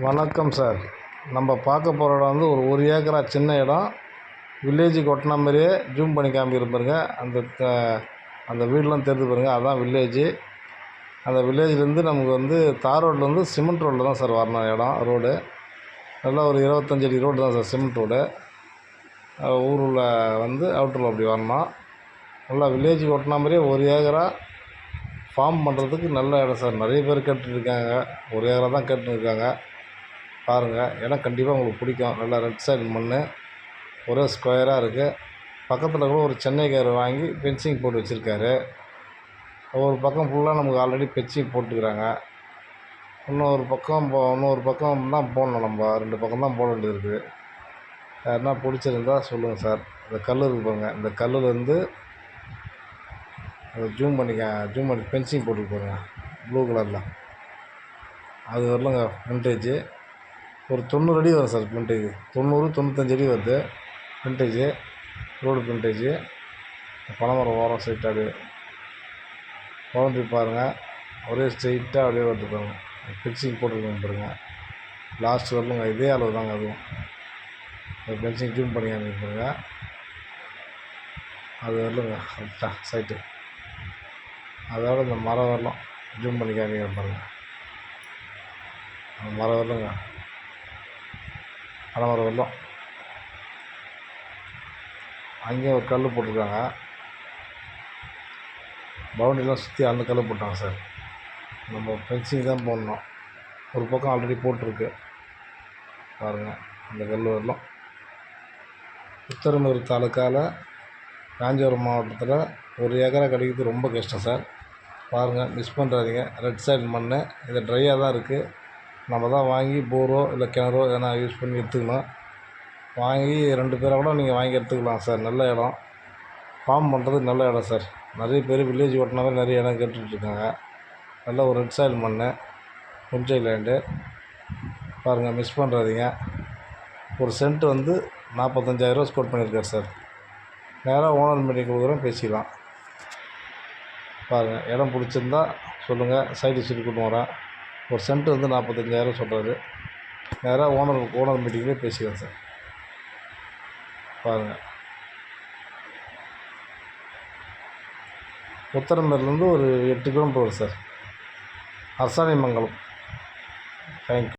வணக்கம் சார். நம்ம பார்க்க போகிற இடம் வந்து ஒரு ஏக்கரா சின்ன இடம். வில்லேஜுக்கு ஒட்டின மாதிரியே ஜூம் பண்ணி காமிக்கிற பாருங்க. அந்த வீடெலாம் தெரியுது பாருங்க, அதுதான் வில்லேஜு. அந்த வில்லேஜ்லேருந்து நமக்கு வந்து தார் ரோட்லேருந்து சிமெண்ட் ரோட்டில் தான் சார் வரணும் இடம். ரோடு நல்லா ஒரு 25 அடி ரோடு தான் சார், சிமெண்ட் ரோடு. ஊருள்ள வந்து அவுட்டரில் அப்படி வரணும். நல்லா வில்லேஜுக்கு ஒட்டின மாதிரியே ஒரு ஏக்கரா ஃபார்ம் பண்ணுறதுக்கு நல்ல இடம் சார். நிறைய பேர் கேட்டுருக்காங்க, ஒரு ஏக்கரா தான் கேட்டுருக்காங்க. பாருங்கள், இடம் கண்டிப்பாக உங்களுக்கு பிடிக்கும். நல்லா ரெட் சைடு மண், ஒரே ஸ்கொயராக இருக்குது. பக்கத்தில் கூட ஒரு சென்னைக்கார் வாங்கி ஃபென்சிங் போட்டு வச்சுருக்காரு. ஒரு பக்கம் ஃபுல்லாக நமக்கு ஆல்ரெடி ஃபென்சிங் போட்டுக்கிறாங்க. இன்னொரு பக்கம் தான் போடணும். நம்ம 2 பக்கம் தான் போட வேண்டியது இருக்குது. யாருன்னா பிடிச்சிருந்தா சொல்லுங்கள் சார். இந்த கல் இருக்குது பாருங்க, இந்த கல்லுலேருந்து அதை ஜூம் பண்ணி ஃபென்சிங் போட்டு பாருங்க, ப்ளூ கலரில். அது வரலங்க ஃப்ரண்டேஜு. ஒரு 90 அடி வரும் சார் ஃப்ரண்டேஜ். 90-95 அடி வருது ஃப்ரண்டேஜு, ரோடு ஃப்ரண்டேஜு. பனைமரம் ஓரம் ஸ்ட்ரைட்டாக அப்படியே பவுண்ட்ரி பாருங்கள், ஒரே ஸ்ட்ரைட்டாக அப்படியே வருது பாருங்கள். ஃபென்சிங் போட்டுருக்காங்க பாருங்கள், லாஸ்ட் வரலுங்க. இதே அளவு தாங்க அதுவும். அந்த ஃபென்சிங் ஜூம் பண்ணி பாருங்க, அது வரலுங்க கரெக்டாக சைட்டு. அதோட இந்த மரம் வரலாம் ஜூம் பண்ணி காமிக்கிற பாருங்கள். அந்த மரம் வரலுங்க, பனைமரம் வரலாம். அங்கேயும் ஒரு கல் போட்டிருக்காங்க. பவுண்டரிலாம் சுற்றி அந்த கல் போட்டாங்க சார். நம்ம ஃபென்சிங் தான் போடணும். ஒரு பக்கம் ஆல்ரெடி போட்டிருக்கு பாருங்கள், அந்த கல் வரலாம். உத்தரமேரூர் தாலுக்காவில் காஞ்சிபுரம் மாவட்டத்தில் ஒரு ஏக்கரா கிடைக்கிறது ரொம்ப கஷ்டம் சார். பாருங்கள், மிஸ் பண்ணுறாதீங்க. ரெட் சைடு மண், இது ட்ரையாக தான் இருக்குது. நம்ம தான் வாங்கி போரோ இல்லை கிணறோ எதனா யூஸ் பண்ணி எடுத்துக்கணும். வாங்கி 2 பேரை கூட நீங்கள் வாங்கி எடுத்துக்கலாம் சார். நல்ல இடம், ஃபார்ம் பண்ணுறதுக்கு நல்ல இடம் சார். நிறைய பேர் வில்லேஜ் ஓட்டினாவே நிறைய இடம் கேட்டுட்ருக்காங்க. நல்ல ஒரு ரெட் சாயில் மண், புஞ்சை லேண்டு. பாருங்கள், மிஸ் பண்ணுறாதீங்க. ஒரு சென்ட் வந்து 45,000 ஸ்கோர் பண்ணியிருக்கார் சார். நேராக ஓனர் மீட்டிங் கொடுக்குறோம், பேசிக்கலாம். பாருங்கள், இடம் பிடிச்சிருந்தா சொல்லுங்கள், சைடு விசிட் கூட்டு வரேன். ஒரு சென்ட் வந்து 45,000 சொல்கிறாரு. நேராக ஓனர் மீட்டிங்லேயே பேசிக்கலாம் சார். பாருங்கள், உத்தரமேரூர்லேருந்து ஒரு 8 கிலோமீட்டர் வரும் சார், அரசாணிமங்கலம். தேங்க்யூ.